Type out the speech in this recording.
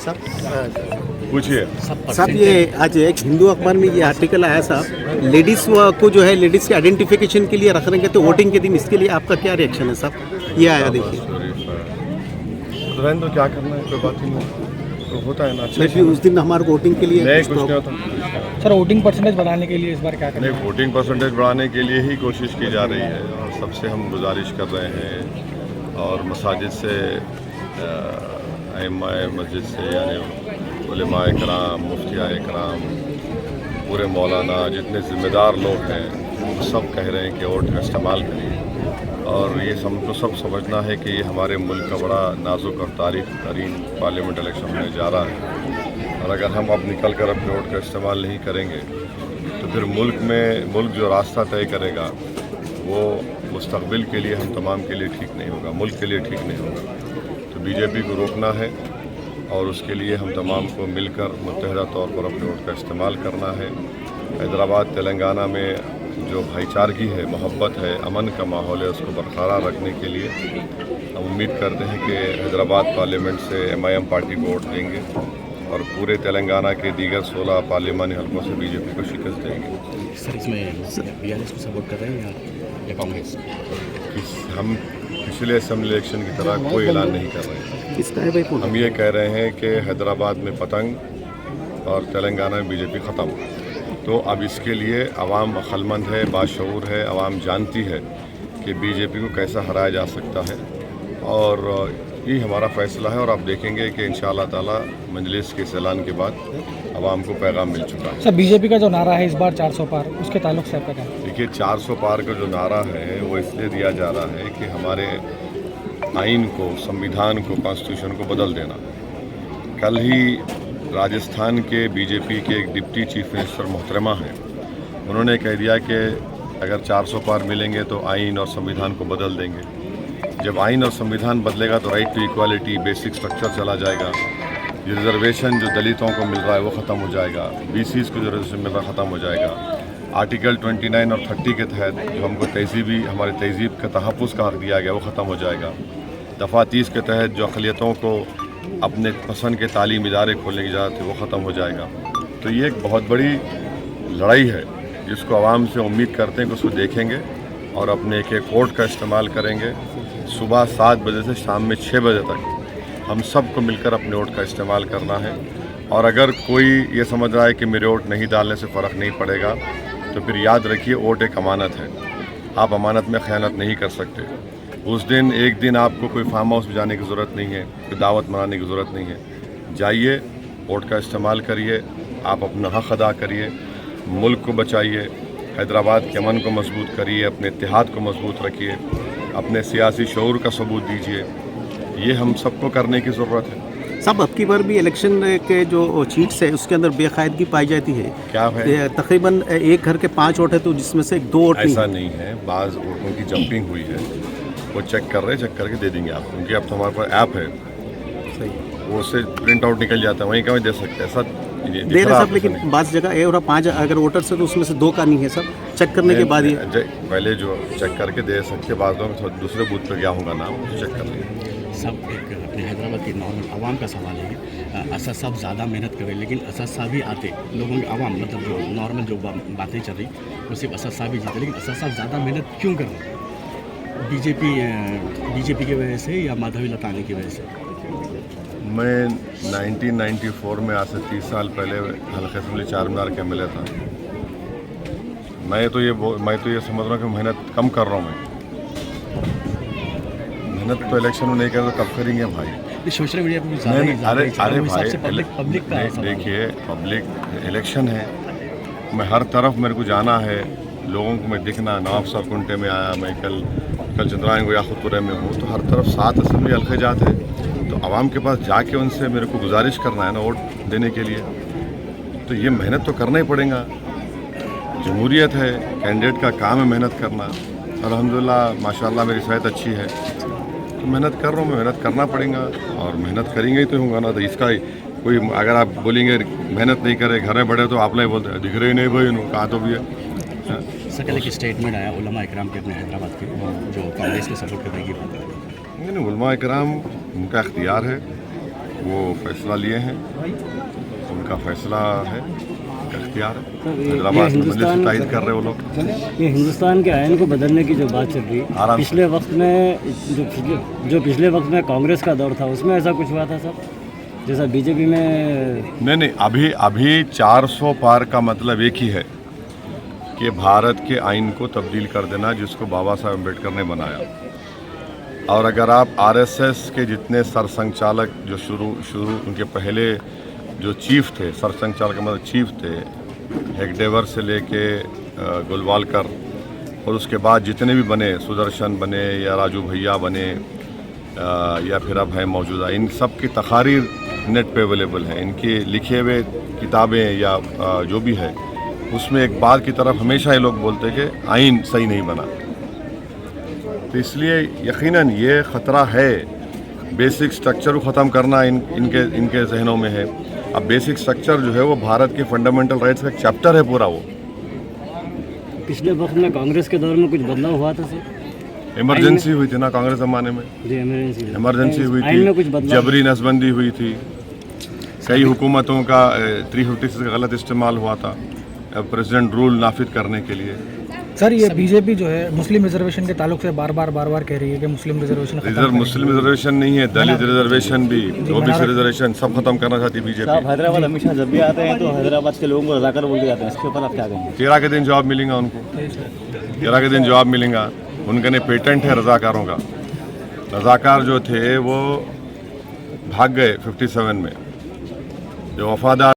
पूछिए। साहब ये आज एक हिंदू अखबार में ये आर्टिकल आया साहब, लेडीज़ को जो है लेडीज़ के आइडेंटिफिकेशन के लिए रख रहे हैं तो वोटिंग के दिन, इसके लिए आपका क्या रिएक्शन है साहब? ये आया देखिए। तो क्या करना है, कोई बात ही नहीं, तो होता है ना। अच्छा नहीं, उस दिन हमारे वोटिंग के लिए नहीं, कुछ नहीं होता सर। वोटिंग परसेंटेज बढ़ाने के लिए इस बार क्या करें? नहीं, वोटिंग परसेंटेज बढ़ाने के लिए ही कोशिश की जा रही है और सबसे हम गुजारिश कर रहे हैं और मसाजिद से, अइम्माए मस्जिद से, यानी उलमाए कराम, मुफ्तियाए कराम, पूरे मौलाना, जितने ज़िम्मेदार लोग हैं वो सब कह रहे हैं कि वोट का इस्तेमाल करिए। और ये हमको सब समझना है कि ये हमारे मुल्क का बड़ा नाजुक और तारीख तरीन पार्लियामेंट इलेक्शन होने जा रहा है और अगर हम अब निकल कर अपने वोट का इस्तेमाल नहीं करेंगे तो फिर मुल्क जो रास्ता तय करेगा वो मुस्तक़बिल के लिए हम तमाम के लिए ठीक नहीं होगा, मुल्क के लिए ठीक नहीं होगा। तो बीजेपी को रोकना है और उसके लिए हम तमाम को मिलकर मुत्तहिदा तौर पर अपने वोट का इस्तेमाल करना है। हैदराबाद तेलंगाना में जो भाईचारगी है, मोहब्बत है, अमन का माहौल है, उसको बरकरार रखने के लिए हम उम्मीद करते हैं कि हैदराबाद पार्लियामेंट से MIM पार्टी को वोट देंगे और पूरे तेलंगाना के दीगर 16 पार्लियामानी हलकों से बीजेपी को शिकस्त देंगे। सर, इसमें BRS को सपोर्ट कर रहे हैं या कांग्रेस? हम पिछले असेंबली इलेक्शन की तरह कोई ऐलान नहीं कर रहे हैं। किसका है भाई? हम ये कह रहे हैं कि हैदराबाद में पतंग और तेलंगाना में बीजेपी ख़त्म। तो अब इसके लिए अवाम अक्लमंद है, बाशऊर है, अवाम जानती है कि बीजेपी को कैसा हराया जा सकता है और ये हमारा फ़ैसला है और आप देखेंगे कि इंशाअल्लाह ताला मजलिस के ऐलान के बाद अवाम को पैगाम मिल चुका है। सर, बीजेपी का जो नारा है इस बार 400 पार, उसके ताल्लुक से आपका क्या? देखिए, 400 पार का जो नारा है वो इसलिए दिया जा रहा है कि हमारे आइन को, संविधान को, कॉन्स्टिट्यूशन को बदल देना। कल ही राजस्थान के बीजेपी के एक डिप्टी चीफ मिनिस्टर मोहतरमा हैं, उन्होंने कह दिया कि अगर 400 पार मिलेंगे तो आइन और संविधान को बदल देंगे। जब आइन और संविधान बदलेगा तो right to equality, basic structure चला जाएगा। ये रिजर्वेशन जो दलितों को मिल रहा है वो ख़त्म हो जाएगा, BCs को जो रिजर्वेशन मिल रहा है ख़त्म हो जाएगा। आर्टिकल 29 और 30 के तहत जो हमको हमारे तहजीब का तहफ़्फ़ुज़ का हक़ दिया गया वो ख़त्म हो जाएगा। दफ़ा 30 के तहत जो अक़लियतों को अपने पसंद के तालीम इदारे खोलने की इजाज़त है वो ख़त्म हो जाएगा। तो ये एक बहुत बड़ी लड़ाई है जिसको आवाम से उम्मीद करते हैं कि उसको देखेंगे और अपने एक एक वोट का इस्तेमाल करेंगे। सुबह 7 बजे से शाम में 6 बजे तक हम सब को मिलकर अपने वोट का इस्तेमाल करना है और अगर कोई ये समझ रहा है कि मेरे वोट नहीं डालने से फ़र्क नहीं पड़ेगा तो फिर याद रखिए, वोट एक अमानत है, आप अमानत में ख़यानत नहीं कर सकते। उस दिन एक दिन आपको कोई फार्म हाउस में जाने की ज़रूरत नहीं है, कोई दावत मनाने की ज़रूरत नहीं है। जाइए, वोट का इस्तेमाल करिए, आप अपना हक़ अदा करिए, मुल्क को बचाइए, हैदराबाद के अमन को मजबूत करिए, अपने इत्तेहाद को मजबूत रखिए, अपने सियासी शऊर का सबूत दीजिए। ये हम सबको करने की ज़रूरत है। साहब, अब की बार भी इलेक्शन के जो चीट्स है उसके अंदर बेकायदगी पाई जाती है। क्या है? तकरीबन एक घर के 5 वोट है तो जिसमें से 2 वोट ऐसा नहीं है, बाज़ वोटों की जंपिंग हुई है, वो चेक कर रहे हैं, चेक करके दे देंगे आपको, क्योंकि अब तो हमारे पास ऐप है, सही वो उससे प्रिंट आउट निकल जाता है, वहीं का वहीं दे सकते हैं। सब दे रहे सब, लेकिन बाज़ जगह ए और 5 अगर वोटर्स है तो उसमें से 2 का नहीं है, सब चेक करने के बाद ही पहले जो चेक करके दे सकते, बाद में दूसरे बूथ पर क्या होगा नाम तो चेक कर लेंगे। सब एक अपने हैदराबाद के नॉर्मल आवाम का सवाल है कि असद साहब ज़्यादा मेहनत करें, लेकिन असद साहब भी आते लोगों के आवाम मतलब जो नॉर्मल जो बातें चल रही वो सिर्फ असद साहब ही जीते, लेकिन असद साहब ज़्यादा मेहनत क्यों कर रहे हैं? बीजेपी की वजह से या माधवी लतानी की वजह से? मैं 1994 में आज से 30 साल पहले हल्के असेंबली चारमीनार के MLA था। मैं तो ये समझ रहा हूँ कि मेहनत कम कर रहा हूँ। मैं मेहनत तो इलेक्शन में नहीं कर तो कब करेंगे भाई? सोशल मीडिया पर अरे भाई, देखिए, पब्लिक इलेक्शन है, मैं हर तरफ मेरे को जाना है, लोगों को मैं दिखना। नवाब साहब कुंटे में आया, मैं कल चंद्रायन को याकुतपुरे में हूँ, तो हर तरफ 7 असेंबली हल्के जाते हैं, तो आवाम के पास जाके उनसे मेरे को गुजारिश करना है ना वोट देने के लिए। तो ये मेहनत तो करना ही पड़ेगा, जमहूरियत है, कैंडिडेट का काम है मेहनत करना। अल्हम्दुलिल्लाह माशाल्लाह मेरी सेहत अच्छी है, तो मेहनत कर रहा हूँ, मेहनत करना पड़ेगा और मेहनत करेंगे ही तो होगा ना। तो इसका कोई अगर आप बोलेंगे मेहनत नहीं करे, घर में बढ़े, तो आप नहीं बोलते दिख रहे नहीं भाई, कहा तो भी है। सर, कल एक स्टेटमेंट आया उलमा इकराम के अपने हैदराबाद के, जो कांग्रेस के सपोर्ट करने की बात है। नहीं, उलमा इकराम उनका इख्तियार है, वो फैसला लिए हैं, उनका फैसला है, इख्तियार है। हैदराबाद में मंदिर से तायद कर रहे वो लोग। ये हिंदुस्तान के आयन को बदलने की जो बात चल रही है, आराम से। पिछले वक्त में जो पिछले वक्त में कांग्रेस का दौर था उसमें ऐसा कुछ हुआ था सर, जैसा बीजेपी में? नहीं, अभी 400 पार का मतलब एक ही है कि भारत के आइन को तब्दील कर देना, जिसको बाबा साहब अम्बेडकर ने बनाया। और अगर आप आरएसएस के जितने सरसंघचालक जो शुरू उनके पहले जो चीफ थे, सरसंघचालक मतलब चीफ थे, हेगडेवर से लेके गोलवालकर, और उसके बाद जितने भी बने, सुदर्शन बने या राजू भैया बने या फिर अब हैं मौजूदा, इन सब की तकारीर नेट पे अवेलेबल है। इनके लिखे हुए किताबें या जो भी है, उसमें एक बात की तरफ हमेशा ये लोग बोलते हैं कि आइन सही नहीं बना। तो इसलिए यकीनन ये ख़तरा है, बेसिक स्ट्रक्चर को ख़त्म करना इनके जहनों में है। अब बेसिक स्ट्रक्चर जो है वो भारत के फंडामेंटल राइट्स का एक चैप्टर है पूरा। वो पिछले वक्त में कांग्रेस के दौर में कुछ बदलाव हुआ था सर? इमरजेंसी हुई थी ना कांग्रेस ज़माने में, जी इमरजेंसी हुई आइन में कुछ थी, बदलाव? जबरी नसबंदी हुई थी, कई हुकूमतों का 356 का गलत इस्तेमाल हुआ था प्रेसिडेंट रूल नाफिज करने के लिए। सर ये बीजेपी जो है मुस्लिम रिजर्वेशन के ताल्लुक से बार बार कह रही है कि मुस्लिम रिजर्वेशन मुस्लिम रिजर्वेशन नहीं है, दलित रिजर्वेशन भी, ओबीसी रिजर्वेशन सब खत्म करना चाहती बीजेपी। हैदराबाद हमेशा जब भी आते हैं तो हैदराबाद के लोगों को रजाकार बोल के जाते हैं, इसके ऊपर आप क्या कहेंगे? 13 के दिन जवाब मिलेगा उनको, 13 के दिन जवाब मिलेगा। उनका ने पेटेंट है रजाकारों का। रजाकार जो थे वो भाग गए 57 में, जो वफादार